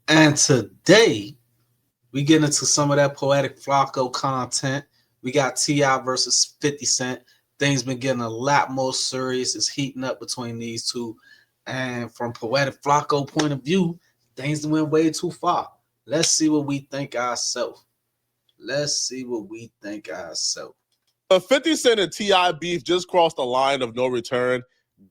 And today, we get into some of that poetic Flacco content. We got T.I. versus 50 Cent. Things been getting a lot more serious. It's heating up between these two. And from poetic Flacco point of view, things went way too far. Let's see what we think ourselves. Let's see what we think ourselves. The 50 Cent and T.I. beef just crossed the line of no return.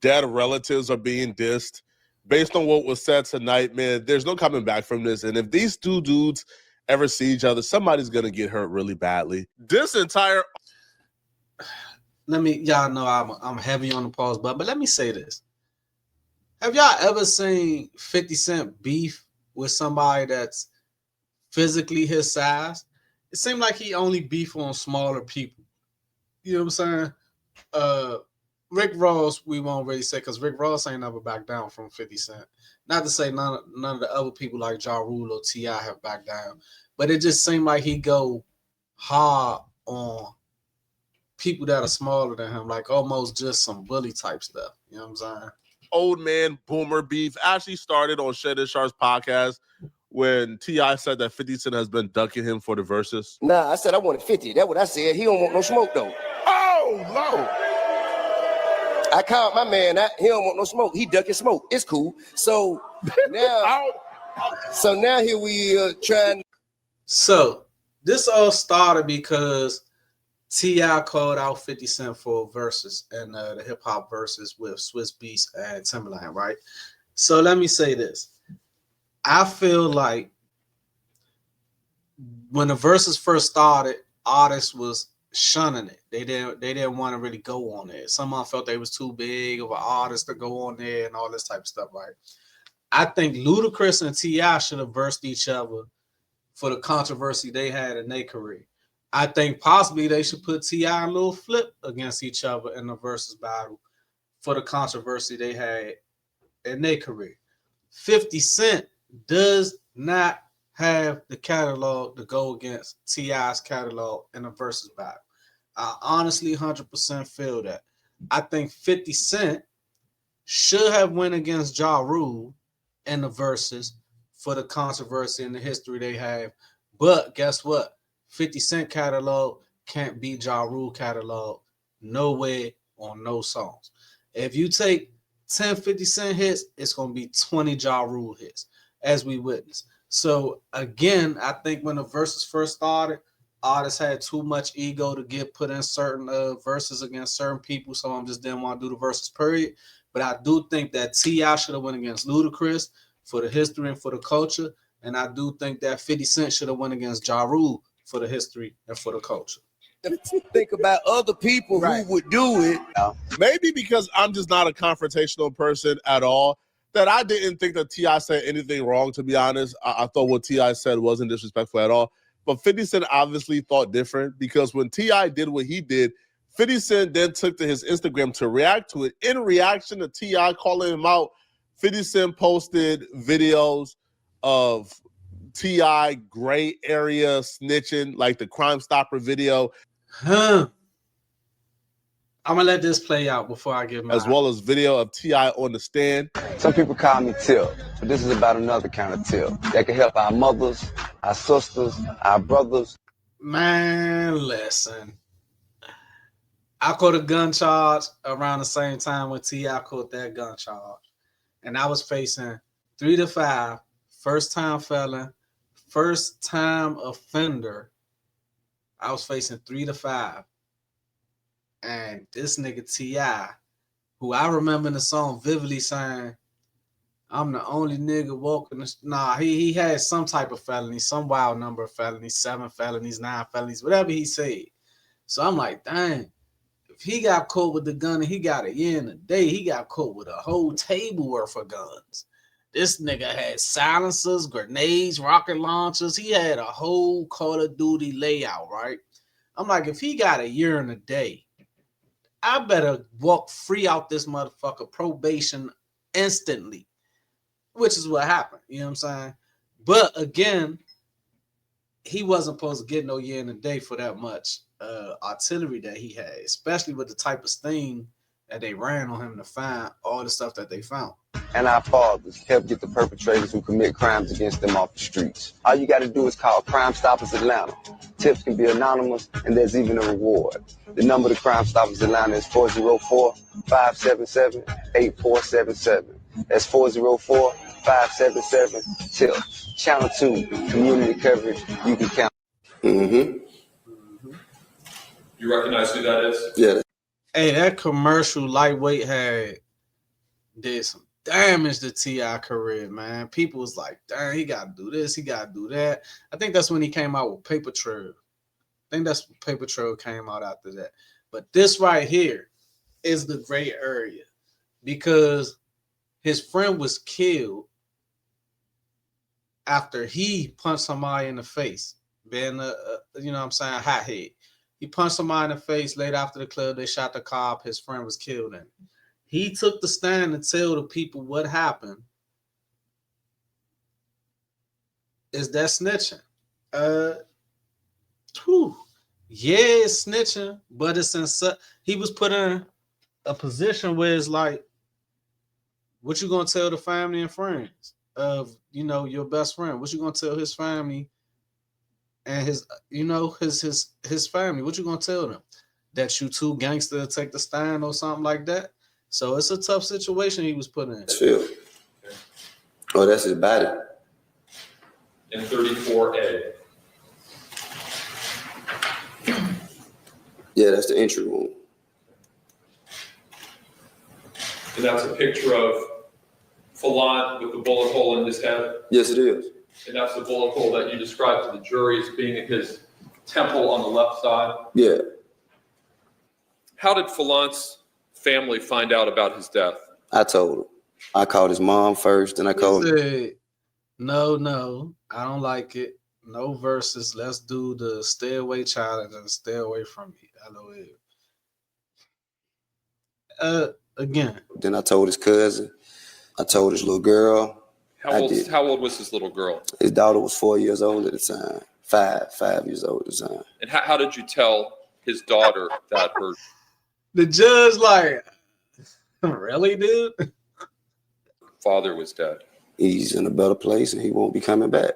Dead relatives are being dissed. Based on what was said tonight, man, there's no coming back from this. And if these two dudes ever see each other, somebody's going to get hurt really badly. This entire... Y'all know I'm heavy on the pause button, but let me say this. Have y'all ever seen 50 Cent beef with somebody that's physically his size? It seemed like he only beef on smaller people. You know what I'm saying? Rick Ross, we won't really say because Rick Ross ain't never backed down from 50 Cent. Not to say none of the other people like Ja Rule or T.I. have backed down, but it just seemed like he go hard on people that are smaller than him, like almost just some bully type stuff. You know what I'm saying? Old man boomer beef actually started on Shed and Sharp's podcast when T.I. said that 50 Cent has been ducking him for the verses. Nah, I said I wanted 50. That's what I said. He don't want no smoke, though. Oh, Lord. I called my man out. He don't want no smoke. He ducking smoke. It's cool. So now, here we trying. So this all started because T.I. called out 50 Cent for verses and the hip hop verses with Swiss Beats and Timberland, right? So let me say this. I feel like when the verses first started, artists was shunning it. They didn't want to really go on it. Some of them felt they was too big of an artist to go on there and all this type of stuff, right? I think Ludacris and T.I. should have versed each other for the controversy they had in their career. I think possibly they should put T.I. and Lil Flip against each other in the versus battle for the controversy they had in their career. 50 Cent does not have the catalog to go against T.I.'s catalog in a versus battle. I honestly 100% feel that. I think 50 Cent should have went against Ja Rule in the verses for the controversy and the history they have. But guess what? 50 Cent catalog can't beat Ja Rule catalog nowhere on no songs. If you take 10 50 Cent hits, it's going to be 20 Ja Rule hits, as we witnessed. So, again, I think when the verses first started, artists had too much ego to get put in certain verses against certain people. Some of them just didn't want to do the verses, period. But I do think that T.I. should have went against Ludacris for the history and for the culture. And I do think that 50 Cent should have went against Ja Rule for the history and for the culture. Think about other people who would do it. Maybe because I'm just not a confrontational person at all, that I didn't think that T.I. said anything wrong, to be honest. I thought what T.I. said wasn't disrespectful at all. But 50 Cent obviously thought different, because when T.I. did what he did, 50 Cent then took to his Instagram to react to it. In reaction to T.I. calling him out, 50 Cent posted videos of T.I. gray area snitching, like the Crime Stopper video. I'm going to let this play out before I give my... As well as video of T.I. on the stand. Some people call me Tip, but this is about another kind of tip that can help our mothers, our sisters, our brothers. Man, listen. I caught a gun charge around the same time when T.I. caught that gun charge. And I was facing 3 to 5, first-time felon, first-time offender. I was facing 3 to 5. And this nigga T.I., who I remember in the song vividly saying, I'm the only nigga walking. He had some type of felony, some wild number of felonies, 7 felonies, 9 felonies, whatever he said. So I'm like, dang, if he got caught with the gun and he got a year in a day, he got caught with a whole table worth of guns. This nigga had silencers, grenades, rocket launchers. He had a whole Call of Duty layout, right? I'm like, if he got a year in a day, I better walk free out this motherfucker probation instantly, which is what happened. You know what I'm saying? But again, he wasn't supposed to get no year in a day for that much artillery that he had, especially with the type of thing and they ran on him to find all the stuff that they found. And our fathers help get the perpetrators who commit crimes against them off the streets. All you got to do is call Crime Stoppers Atlanta. Tips can be anonymous, and there's even a reward. The number to Crime Stoppers Atlanta is 404-577-8477. That's 404-577-TIPS. Channel 2, community coverage, you can count. Mm-hmm. You recognize who that is? Yeah. Hey, that commercial Lightweight did some damage to T.I. career, man. People was like, dang, he got to do this, he got to do that. I think that's when he came out with Paper Trail. I think that's when Paper Trail came out after that. But this right here is the gray area because his friend was killed after he punched somebody in the face, being a you know what I'm saying, a hothead. He punched somebody in the face. Later after the club, they shot the cop. His friend was killed in it. He took the stand to tell the people what happened. Is that snitching? Yeah, it's snitching, but it's in he was put in a position where it's like, what you gonna tell the family and friends of, you know, your best friend? What you gonna tell his family and his, you know, his family? What you gonna tell them? That you two gangster take the stand or something like that? So it's a tough situation he was put in. Phil. Oh, that's his body. In 34A. Yeah, that's the entry wound. And that's a picture of Fallant with the bullet hole in his head. Yes, it is. And that's the bullet hole that you described to the jury as being in his temple on the left side. Yeah. How did Fallant's family find out about his death? I told him. I called his mom first, and I called him. Said, no, I don't like it. No verses. Let's do the stay away challenge and stay away from me. LOL. Again. Then I told his cousin. I told his little girl. How old was his little girl? His daughter was 4 years old at the time. Five years old at the time. And how did you tell his daughter that her... The judge like, really, dude? Father was dead. He's in a better place and he won't be coming back.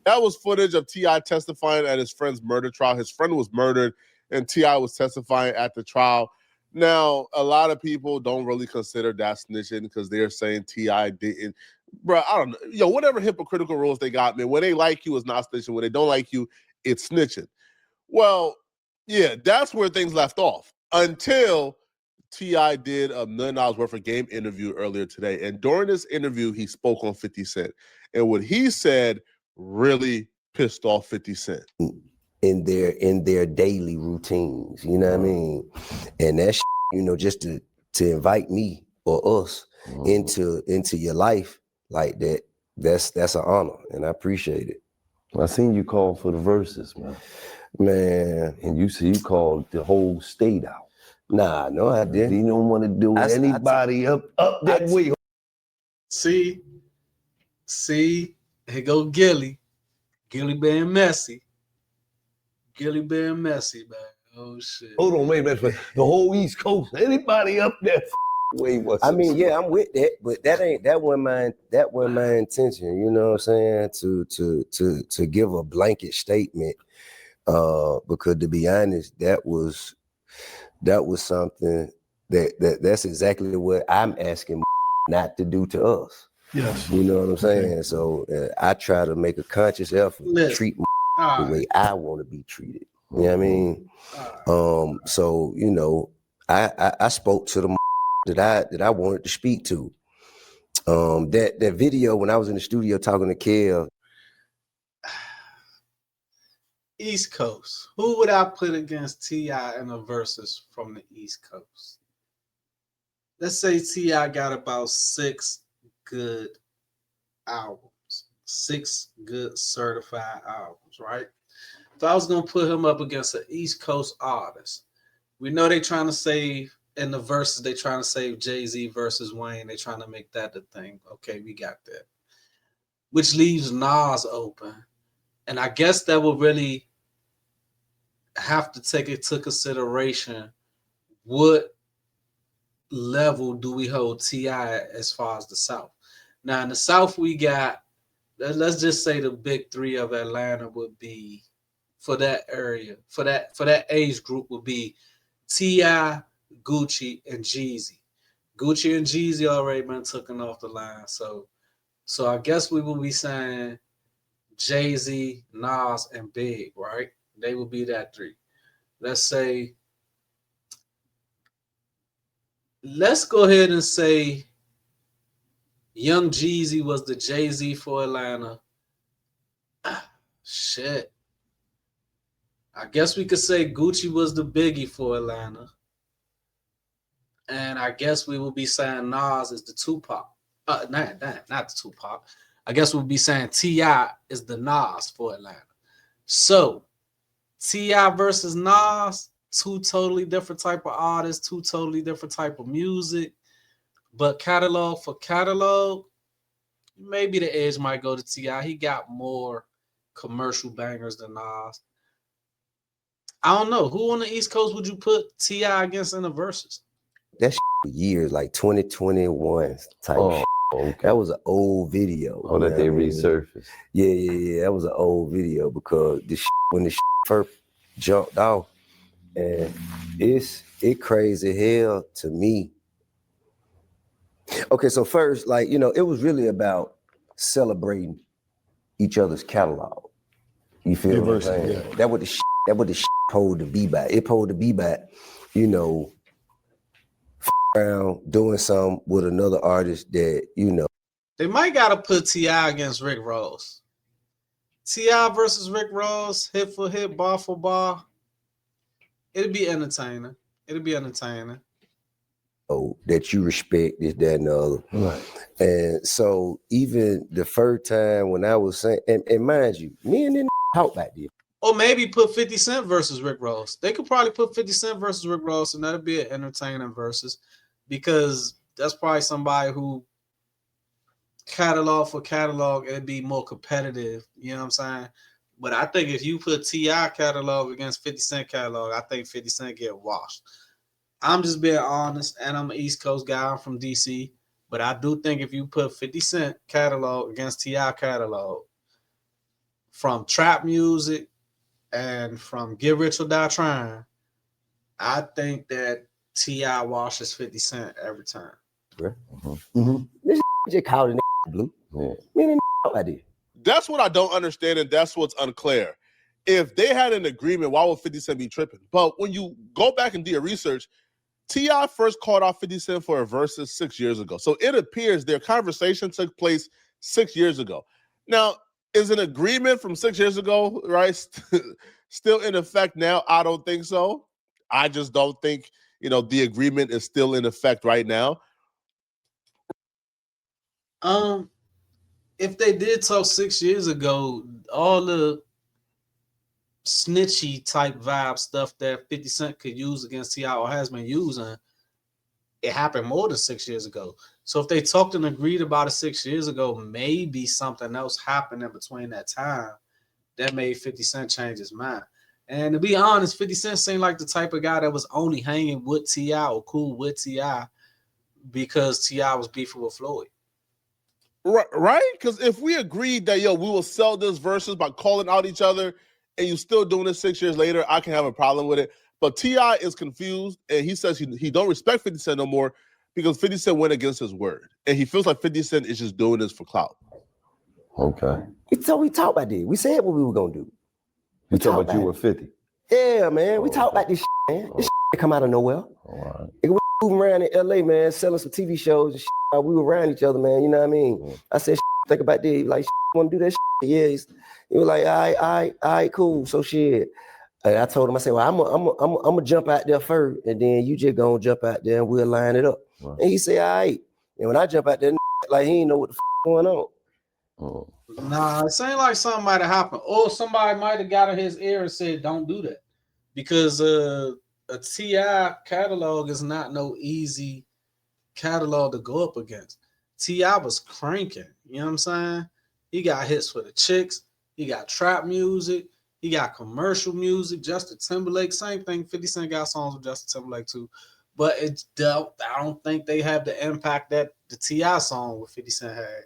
That was footage of T.I. testifying at his friend's murder trial. His friend was murdered and T.I. was testifying at the trial. Now, a lot of people don't really consider that snitching because they're saying T.I. didn't. Bro, I don't know. Yo, whatever hypocritical rules they got, man. When they like you, it's not snitching. When they don't like you, it's snitching. Well, yeah, that's where things left off until T.I. did $1 million worth of game interview earlier today. And during this interview, he spoke on 50 Cent. And what he said really pissed off 50 Cent. In their daily routines, you know what I mean? And that you know, just to invite me or us into your life like that, that's an honor, and I appreciate it. I seen you call for the verses, man. And you called the whole state out. Nah, no, I didn't. You don't want to do anybody up that way. See, here go Gilly being messy. Gilly being messy, man. Oh shit. Hold on, wait a minute. The whole East Coast, anybody up there way was. I mean, yeah, I'm with that, but that wasn't my intention. You know what I'm saying? To give a blanket statement, because to be honest, that was something that's exactly what I'm asking not to do to us. Yes. You know what I'm saying? Okay. So I try to make a conscious effort to treat the way I want to be treated. You know what I mean? So, you know, I spoke to the that I wanted to speak to. That video when I was in the studio talking to Kel. East Coast. Who would I put against T.I. in a versus from the East Coast? Let's say T.I. got about 6 good albums, 6 good certified albums, right? So I was gonna put him up against an East Coast artist. We know they trying to save in the verses. They trying to save Jay-Z versus Wayne. They trying to make that the thing. Okay, we got that. Which leaves Nas open, and I guess that will really have to take into consideration what level do we hold T.I. as far as the South? Now in the South, we got, let's just say the big three of Atlanta would be, for that area, for that age group, would be T.I., Gucci, and Jeezy. Gucci and Jeezy already been taken off the line, so I guess we will be saying Jay-Z, Nas, and Big, right? They would be that three. Let's go ahead and say Young Jeezy was the Jay-Z for Atlanta. Shit. I guess we could say Gucci was the Biggie for Atlanta. And I guess we will be saying Nas is the Tupac. Not the Tupac. I guess we'll be saying T.I. is the Nas for Atlanta. So, T.I. versus Nas, two totally different type of artists, two totally different type of music. But catalog for catalog, maybe the edge might go to T.I. He got more commercial bangers than Nas. I don't know. Who on the East Coast would you put T.I. against in the verses? That for years, like 2021 type shit. Okay. That was an old video. Oh, that they resurfaced. Yeah. That was an old video because when the first jumped off, and it crazy hell to me. Okay, so first, like, you know, it was really about celebrating each other's catalog. You feel what I'm saying? Yeah. That what the hold to be back. It hold to be back, you know, around doing something with another artist that, you know. They might gotta put T.I. against Rick Ross. T.I. versus Rick Ross, hit for hit, bar for bar. It'd be entertaining. Oh, that you respect this, that, and the other. Right. And so even the first time when I was saying, and mind you, me and them talk about this. Or maybe put 50 Cent versus Rick Ross. They could probably put 50 Cent versus Rick Ross, and that'd be an entertaining versus, because that's probably somebody who catalog for catalog, it'd be more competitive. You know what I'm saying? But I think if you put T.I. catalog against 50 Cent catalog, I think 50 Cent get washed. I'm just being honest, and I'm an East Coast guy. I'm from DC. But I do think if you put 50 Cent catalog against T.I. catalog, from trap music and from Get Rich or Die Trying, I think that T.I. washes 50 Cent every time. This just called it blue. Yeah. Me and I did. That's what I don't understand, and that's what's unclear. If they had an agreement, why would 50 Cent be tripping? But when you go back and do your research, T.I. first called out 50 Cent for a versus 6 years ago. So it appears their conversation took place 6 years ago. Now, is an agreement from 6 years ago, right, still in effect now? I don't think so. I just don't think, you know, the agreement is still in effect right now. If they did talk 6 years ago, all the snitchy type vibe stuff that 50 Cent could use against T.I. or has been using, it happened more than 6 years ago. So if they talked and agreed about it 6 years ago, maybe something else happened in between that time that made 50 Cent change his mind. And to be honest, 50 Cent seemed like the type of guy that was only hanging with T.I. or cool with T.I. because T.I. was beefing with Floyd. Right? Because if we agreed that, yo, we will sell this versus by calling out each other, and you still doing it 6 years later, I can have a problem with it. But T.I. is confused, and he says he don't respect 50 Cent no more because 50 Cent went against his word. And he feels like 50 Cent is just doing this for clout. Okay. We talked about this. We said what we were going to do. You talk about you were 50? Yeah, man. We talked about this shit, man. This shit come out of nowhere. All right. We moving around in L.A., man, selling some TV shows and shit. We were around each other, man. You know what I mean? I said, think about this. Like, want to do that shit? Yeah. He was like, all right, cool. So shit. And I told him, I said, well, I'm gonna jump out there first, and then you just gonna jump out there and we'll line it up. Right. And he said, all right. And when I jump out there, like he ain't know what the going on. Oh. Nah, it seemed like something might have happened. Or somebody might have got in his ear and said, don't do that. Because a T.I. catalog is not no easy catalog to go up against. T.I. was cranking, you know what I'm saying? He got hits for the chicks. He got trap music. He got commercial music. Justin Timberlake, same thing. 50 Cent got songs with Justin Timberlake too. but I don't think they have the impact that the T.I. song with 50 Cent had.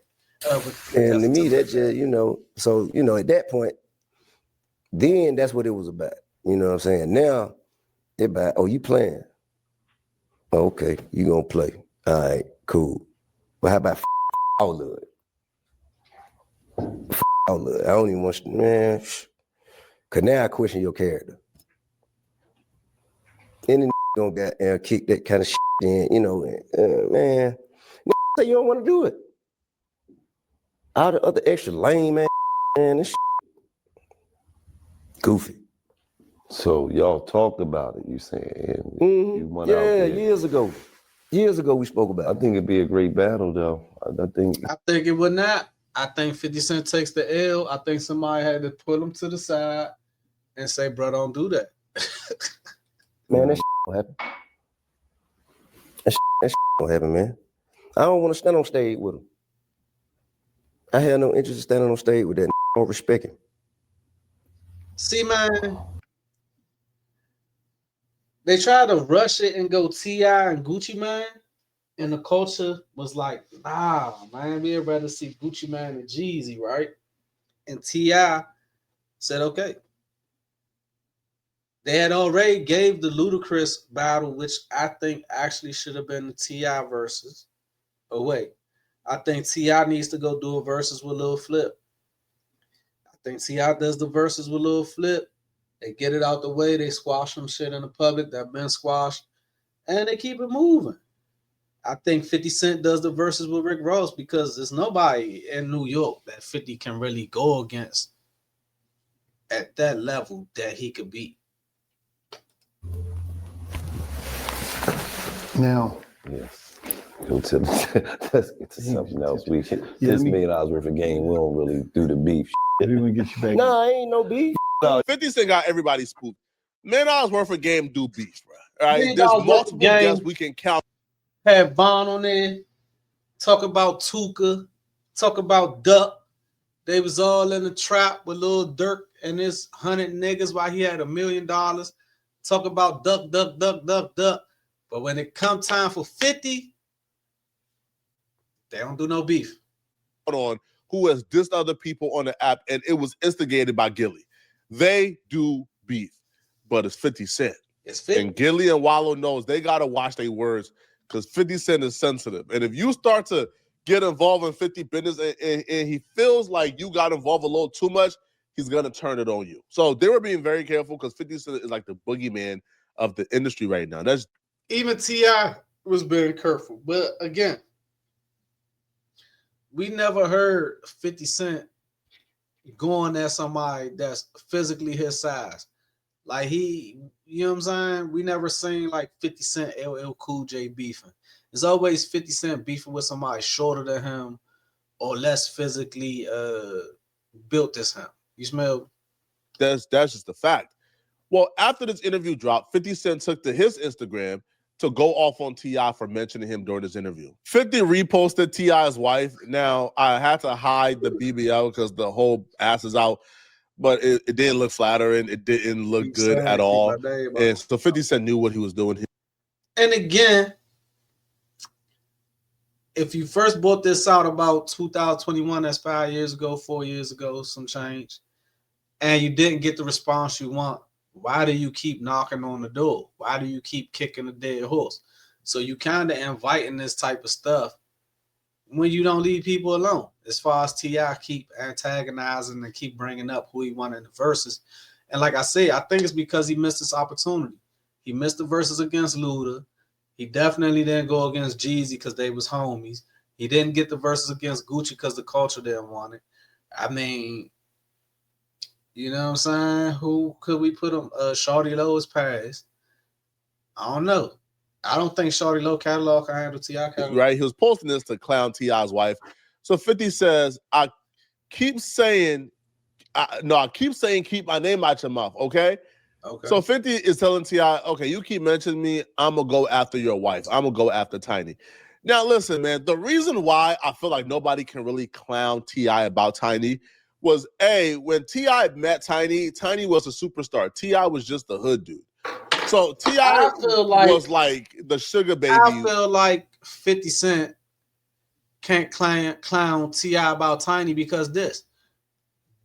And to me, that just, you know, so, you know, at that point, then that's what it was about. You know what I'm saying? Now, it about, oh, you playing? Oh, okay, you gonna play. All right, cool. But how about all of it? All of it. I don't even want, man, because now I question your character. Any gonna get kick that kind of shit in, you know, man, say you don't want to do it. All the other extra lame, man, this shit goofy. So y'all talked about it, you saying? You went out Yeah, there. years ago. Years ago we spoke about it. I think it'd be a great battle, though. I think it would not. I think 50 Cent takes the L. I think somebody had to pull him to the side and say, bro, don't do that. Man, that shit gonna happen. That shit gonna happen, man. I don't want to stand on stage with him. I had no interest in standing on stage with that. I don't respect him. See, man, they tried to rush it and go T.I. and Gucci Mane, and the culture was like, nah, man, we'd rather see Gucci Mane and Jeezy, right? And T.I. said, okay. They had already gave the Ludacris battle, which I think actually should have been the T.I. versus. But wait, I think T.I. needs to go do a versus with Lil Flip. I think T.I. does the versus with Lil Flip. They get it out the way. They squash some shit in the public that been squashed, and they keep it moving. I think 50 Cent does the verses with Rick Ross because there's nobody in New York that 50 can really go against at that level that he could beat. Now, yes. Let's get to something else. This $1 million worth of game, we don't really do the beef. Everyone get you back. Nah, ain't no beef. 50 Cent got everybody spooked. $1 million worth of game do beef, bro. All right, $1 there's million multiple game. guests we can count. Had Von on there, talk about Tuka, talk about Duck. They was all in the trap with Lil Durk and his 100 niggas while he had $1 million. Talk about Duck, Duck, Duck, Duck, Duck. But when it come time for 50, they don't do no beef. On who has dissed other people on the app, and it was instigated by Gilly. They do beef, but it's 50 Cent. It's 50. And Gilly and Wallow knows they got to watch their words because 50 Cent is sensitive. And if you start to get involved in 50 business and he feels like you got involved a little too much, he's going to turn it on you. So they were being very careful because 50 Cent is like the boogeyman of the industry right now. That's even T.I. was being careful. But again, we never heard 50 Cent going at somebody that's physically his size. Like you know what I'm saying? We never seen like 50 Cent, LL Cool J beefing. There's always 50 Cent beefing with somebody shorter than him or less physically built as him. You smell? that's just the fact. Well, after this interview dropped, 50 Cent took to his Instagram to go off on T.I. for mentioning him during this interview. 50 reposted T.I.'s wife. Now, I had to hide the BBL because the whole ass is out, but it didn't look flattering. It didn't look good at all. And so 50 Cent knew what he was doing. And again, if you first bought this out about 2021, that's 5 years ago, 4 years ago, some change, and you didn't get the response you want, why do you keep knocking on the door? Why do you keep kicking a dead horse? So you kind of inviting this type of stuff when you don't leave people alone. As far as T.I. keep antagonizing and keep bringing up who he wanted in the verses. And like I say, I think it's because he missed this opportunity. He missed the verses against Luda. He definitely didn't go against Jeezy because they was homies. He didn't get the verses against Gucci because the culture didn't want it. I mean, you know what I'm saying? Who could we put him? Shawty Low is passed. I don't know. I don't think Shawty Low catalog can handle T.I. catalog. Right? He was posting this to clown T.I.'s wife. So 50 says, I keep saying keep my name out your mouth, okay? Okay. So 50 is telling T.I., okay, you keep mentioning me, I'm going to go after your wife. I'm going to go after Tiny. Now, listen, man, the reason why I feel like nobody can really clown T.I. about Tiny was, A, when T.I. met Tiny, Tiny was a superstar. T.I. was just a hood dude. So T.I. feel like- was like the sugar baby. I feel like 50 Cent can't clown T.I. about Tiny because this.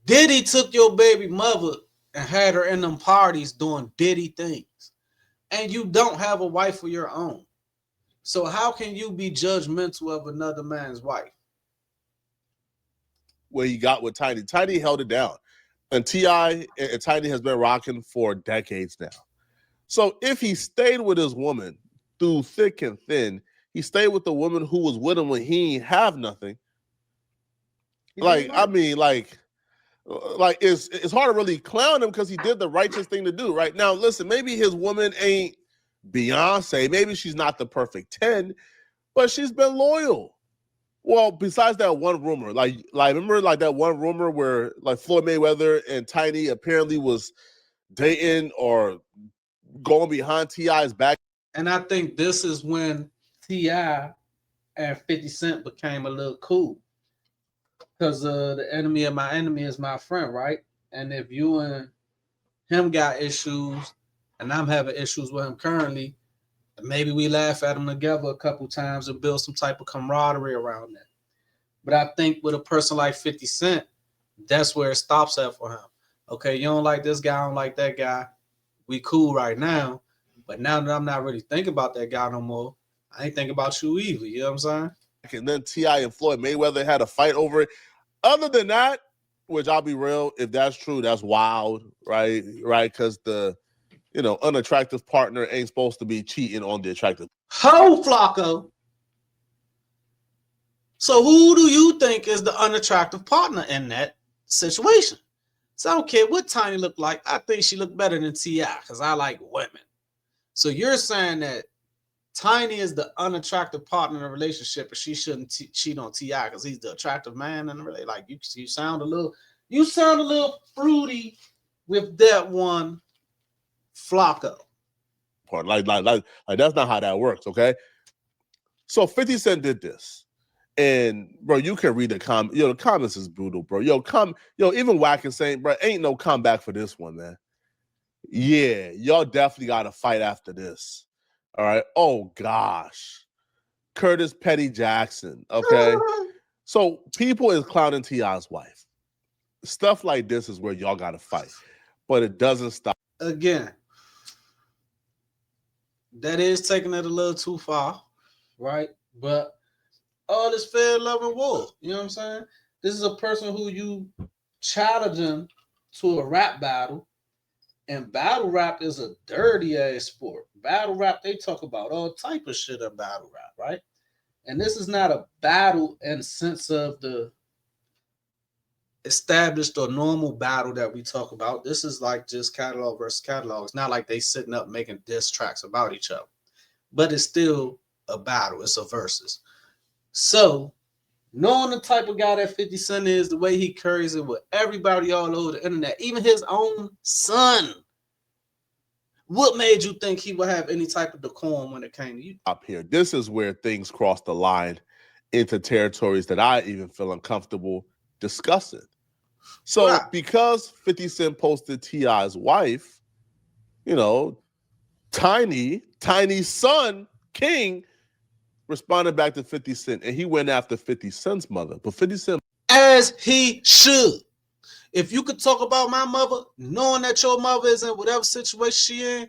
Diddy took your baby mother and had her in them parties doing Diddy things. And you don't have a wife of your own. So how can you be judgmental of another man's wife? Where he got with Tiny. Tiny held it down. And T.I. and Tiny has been rocking for decades now. So if he stayed with his woman through thick and thin, he stayed with the woman who was with him when he ain't have nothing. Like, I mean, like it's hard to really clown him because he did the righteous thing to do. Right now, listen, maybe his woman ain't Beyonce. Maybe she's not the perfect 10, but she's been loyal. Well, besides that one rumor, like remember like that one rumor where like Floyd Mayweather and Tiny apparently was dating or going behind T.I.'s back. And I think this is when T.I. and 50 Cent became a little cool. Because the enemy of my enemy is my friend, right? And if you and him got issues and I'm having issues with him currently, maybe we laugh at them together a couple times and build some type of camaraderie around that. But I think with a person like 50 Cent, that's where it stops at for him. Okay, you don't like this guy, I don't like that guy. We cool right now. But now that I'm not really thinking about that guy no more, I ain't thinking about you either. You know what I'm saying? And then T.I. and Floyd Mayweather had a fight over it. Other than that, which I'll be real, if that's true, that's wild, right? Right? Because the unattractive partner ain't supposed to be cheating on the attractive. Ho, FLAKKO. So who do you think is the unattractive partner in that situation? So I don't care what Tiny looked like. I think she looked better than T.I. because I like women. So you're saying that Tiny is the unattractive partner in a relationship, and she shouldn't cheat on T.I. because he's the attractive man in the relationship. Like you sound a little fruity with that one, FLAKKO. Like that's not how that works, okay? So 50 Cent did this. And bro, you can read the comment. The comments is brutal, bro. Even Wack is saying, bro, ain't no comeback for this one, man. Yeah, y'all definitely got to fight after this. All right. Oh gosh, Curtis Petty Jackson. Okay, so people is clowning T.I.'s wife. Stuff like this is where y'all got to fight, but it doesn't stop. Again, that is taking it a little too far, right? But all this fair, love, and war. You know what I'm saying? This is a person who you challenge him to a rap battle, and battle rap is a dirty ass sport. Battle rap, they talk about all type of shit in battle rap, right? And this is not a battle in the sense of the established or normal battle that we talk about. This is like just catalog versus catalog. It's not like they sitting up making diss tracks about each other, but it's still a battle. It's a versus. So, knowing the type of guy that 50 Cent is, the way he carries it with everybody all over the internet, even his own son, what made you think he would have any type of decorum when it came to you? Up here, this is where things cross the line into territories that I even feel uncomfortable discussing. So, because 50 Cent posted T.I.'s wife, Tiny's son, King, responded back to 50 Cent, and he went after 50 Cent's mother. But 50 Cent, as he should. If you could talk about my mother, knowing that your mother is in whatever situation she in,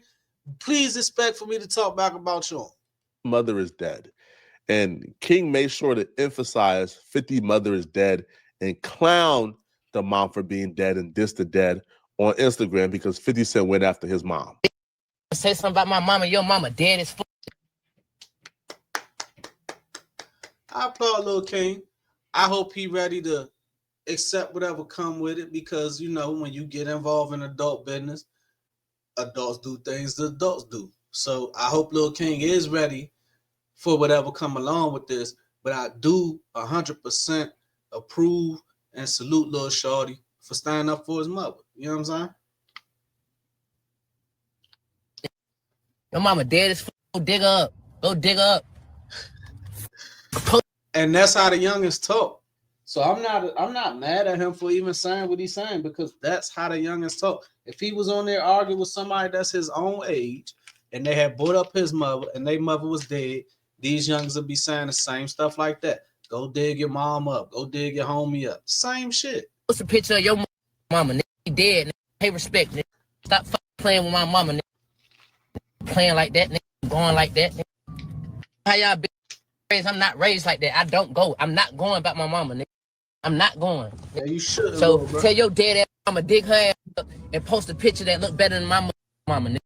please expect for me to talk back about you. Mother is dead. And King made sure to emphasize 50 mother is dead and clown the mom for being dead and diss the dead on Instagram because 50 Cent went after his mom. Say something about my mama, your mama dead as fuck. I applaud Lil King. I hope he ready to accept whatever come with it because, when you get involved in adult business, adults do things the adults do. So I hope Lil King is ready for whatever come along with this. But I do 100% approve and salute Lil Shorty for standing up for his mother. You know what I'm saying? Your mama dead as fuck. Go dig her up. Go dig her up. And that's how the youngins talk. So I'm not mad at him for even saying what he's saying because that's how the youngins talk. If he was on there arguing with somebody that's his own age and they had brought up his mother, and their mother was dead, these youngers would be saying the same stuff like that. Go dig your mom up. Go dig your homie up. Same shit. What's a picture of your mama? Nigga, she dead. Nigga. Pay respect. Nigga. Stop playing with my mama. Nigga. Playing like that. Nigga. Going like that. Nigga. How y'all been raised? I'm not raised like that. I don't go. I'm not going about my mama. Nigga. I'm not going. Yeah, you should. So tell your dead ass mama dig her ass up and post a picture that look better than my mama. Nigga.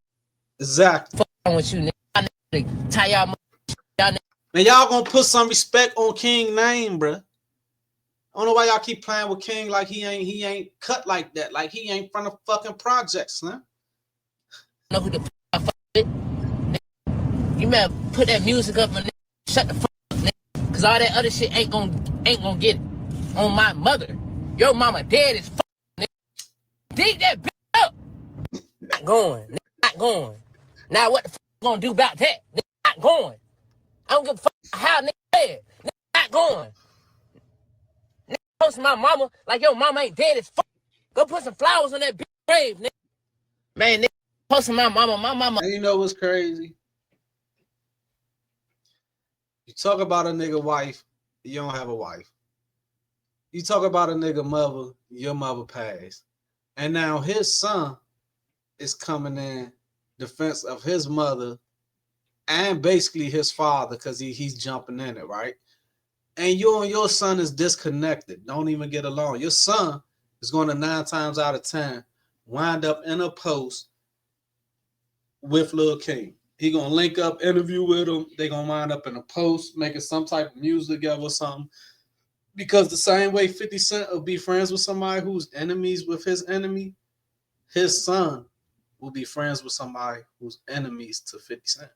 Exactly. Fuck with you, nigga. Tie y'all. Man, y'all gonna put some respect on King name, bruh. I don't know why y'all keep playing with King like he ain't cut like that, like he ain't from the fucking projects, man. Know who the fuck with? You better put that music up and shut the fuck up, nigga. Cause all that other shit ain't gonna get it. On my mother. Your mama dead as fuck, nigga. Dig that bitch up. Not going, nigga. Not going. Now what the fuck you gonna do about that? Nigga, not going. I don't give a fuck how nigga dead. Nigga, not going. Nigga, post my mama like your mama ain't dead as fuck. Go put some flowers on that bitch grave, nigga. Man, nigga, posting my mama. And you know what's crazy? You talk about a nigga wife, you don't have a wife. You talk about a nigga mother, your mother passed. And now his son is coming in defense of his mother and basically his father, because he's jumping in it, right? And you and your son is disconnected. Don't even get along. Your son is going to 9 times out of 10 wind up in a post with Lil King. He going to link up, interview with him. They going to wind up in a post, making some type of music together or something. Because the same way 50 Cent will be friends with somebody who's enemies with his enemy, his son will be friends with somebody who's enemies to 50 Cent.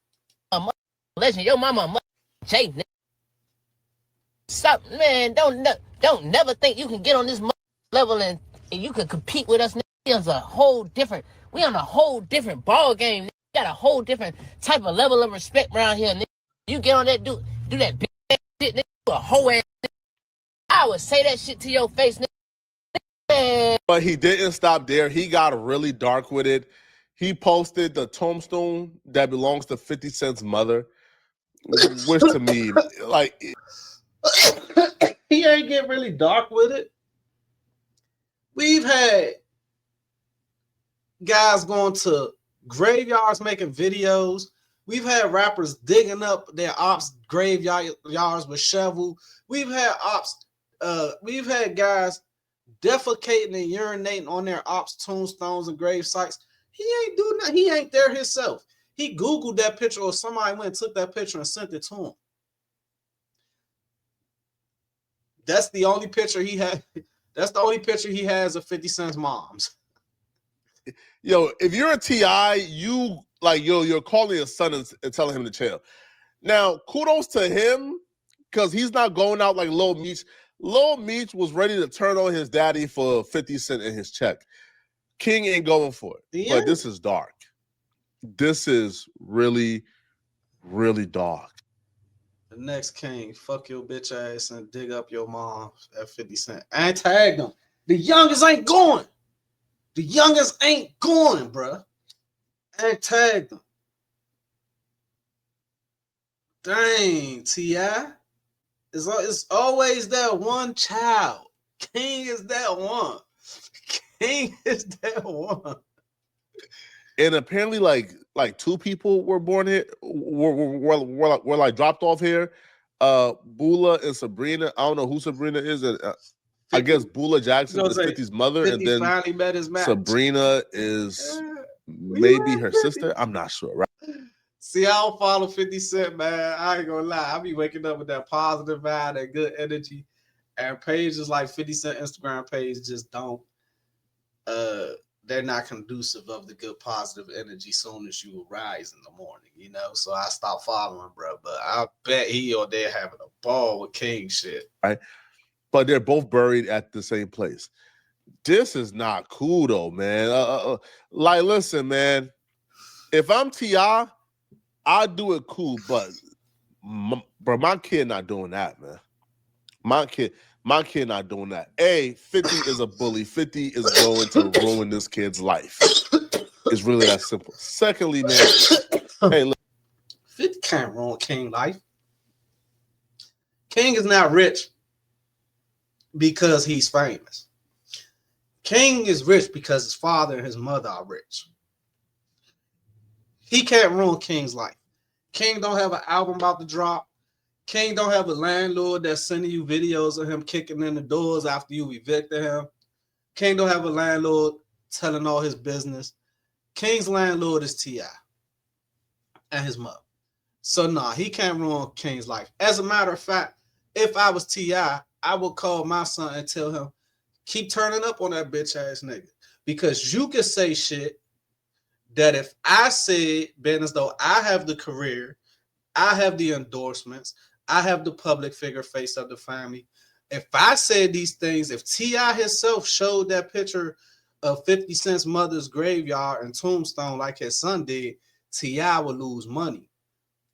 Legend, your mama Jay, nigga. Stop, man. Don't never think you can get on this level and you can compete with us. Nigga. We on a whole different ball game. Nigga. We got a whole different type of level of respect around here. Nigga. You get on that do that big shit, nigga. You a whole ass nigga. I would say that shit to your face, nigga. But he didn't stop there. He got really dark with it. He posted the tombstone that belongs to 50 Cent's mother, which to me, like, he ain't get really dark with it. We've had guys going to graveyards making videos. We've had rappers digging up their ops graveyards with shovel. We've had guys defecating and urinating on their ops tombstones and grave sites. He ain't doing that. He ain't there himself. He Googled that picture, or somebody went and took that picture and sent it to him. That's the only picture he had. That's the only picture he has of 50 Cent's moms. Yo, if you're a T.I., you're calling his son and telling him to chill. Now, kudos to him, because he's not going out like Lil Meech. Lil Meech was ready to turn on his daddy for 50 Cent in his check. King ain't going for it. Yeah. But this is dark. This is really, really dark. The next King, fuck your bitch ass and dig up your mom at 50 Cent. I ain't tagged them. The youngest ain't going. The youngest ain't going, bruh. I ain't tagged them. Dang, T.I. It's always that one child. King is that one. King is that one. And apparently, like 2 people were born here, were like dropped off here. Bula and Sabrina. I don't know who Sabrina is. I guess Bula Jackson is 50's mother, 50 and then finally met his match. Sabrina is maybe her sister. I'm not sure, right? See, I don't follow 50 Cent, man. I ain't gonna lie. I be waking up with that positive vibe, that good energy. And pages like 50 Cent Instagram page just don't. They're not conducive of the good positive energy soon as you rise in the morning, you know? So I stopped following, bro. But I bet he or they're having a ball with King shit. Right. But they're both buried at the same place. This is not cool, though, man. Like, listen, man. If I'm T.I., I'd do it cool, but my kid not doing that, man. My kid not doing that. 50 is a bully. 50 is going to ruin this kid's life. It's really that simple. Secondly, man, Hey, look. 50 can't ruin King life. King is not rich because he's famous. King is rich because his father and his mother are rich. He can't ruin King's life. King don't have an album about to drop. King don't have a landlord that's sending you videos of him kicking in the doors after you evicted him. King don't have a landlord telling all his business. King's landlord is T.I. and his mother. So nah, he can't ruin King's life. As a matter of fact, if I was T.I., I would call my son and tell him, keep turning up on that bitch ass nigga. Because you can say shit that if I said, being as though I have the career, I have the endorsements, I have the public figure face of the family. If I said these things, if T.I. himself showed that picture of 50 Cent's mother's graveyard and tombstone like his son did, T.I. would lose money.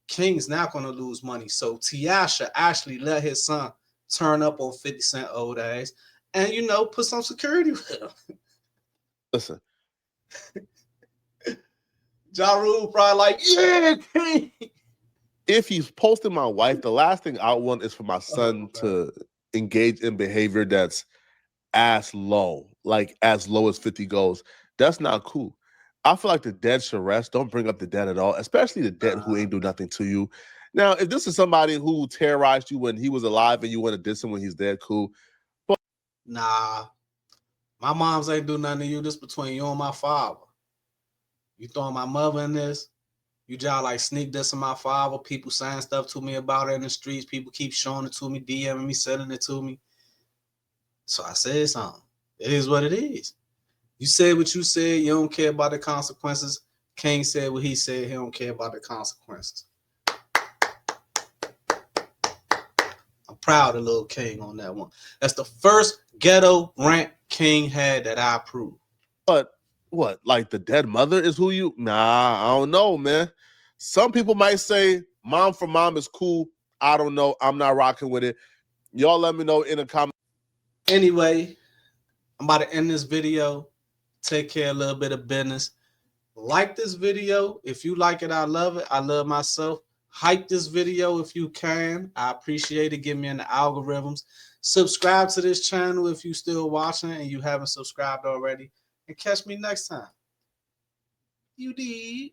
King's not going to lose money. So T.I. should actually let his son turn up on 50 Cent old ass and, you know, put some security with him. Listen. Ja Rule probably like, yeah, King. If he's posting my wife, the last thing I want is for my son to engage in behavior that's as low as 50 goes. That's not cool. I feel like the dead should rest. Don't bring up the dead at all, especially the dead who ain't do nothing to you. Now, if this is somebody who terrorized you when he was alive and you want to diss him when he's dead, cool. But nah, my moms ain't do nothing to you. This between you and my father. You throwing my mother in this? You just like sneak dissing my father. People saying stuff to me about it in the streets. People keep showing it to me, DMing me, sending it to me. So I said something. It is what it is. You said what you said. You don't care about the consequences. King said what he said. He don't care about the consequences. I'm proud of Lil King on that one. That's the first ghetto rant King had that I approved. But what? Like the dead mother is who you? Nah, I don't know, man. Some people might say mom for mom is cool. I don't know. I'm not rocking with it. Y'all let me know in the comments. Anyway, I'm about to end this video. Take care of a little bit of business. Like this video. If you like it, I love it. I love myself. Hype this video if you can. I appreciate it. Get me in the algorithms. Subscribe to this channel if you're still watching and you haven't subscribed already. And catch me next time. You did.